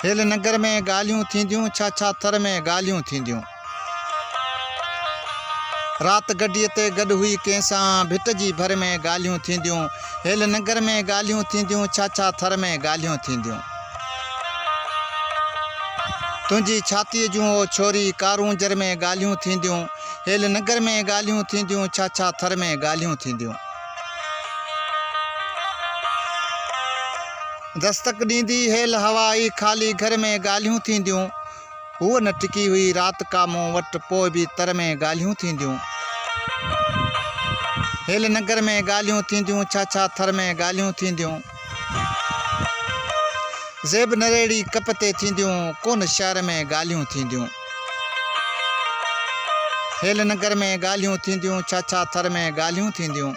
Hello Nagar में ॻाल्हियूं थींदियूं, छा छा थर में ॻाल्हियूं थींदियूं। रात गड्डीअ ते गॾु हुई कंहिंसां, भिट जी भर में ॻाल्हियूं थींदियूं। हेल नगर में ॻाल्हियूं थींदियूं, छा छा थर में ॻाल्हियूं थींदियूं। तुंहिंजी छातीअ जूं ओ छोरी, कारूं जर में ॻाल्हियूं थींदियूं। हेल नगर में ॻाल्हियूं थींदियूं, छा छा थर में ॻाल्हियूं थींदियूं। दस्तक ॾींदी हेल हवा आई, ख़ाली घर में ॻाल्हियूं थींदियूं। हूअ न टिकी हुई रात का मूं वटि, पोइ बि तर में ॻाल्हियूं थींदियूं। हेल नगर में ॻाल्हियूं थींदियूं, छा छा थर में ॻाल्हियूं थींदियूं। ज़ेब नरेड़ी कप ते थींदियूं, कोन शहर में ॻाल्हियूं थींदियूं। हेल नगर में ॻाल्हियूं थींदियूं, छा छा थर में ॻाल्हियूं थींदियूं।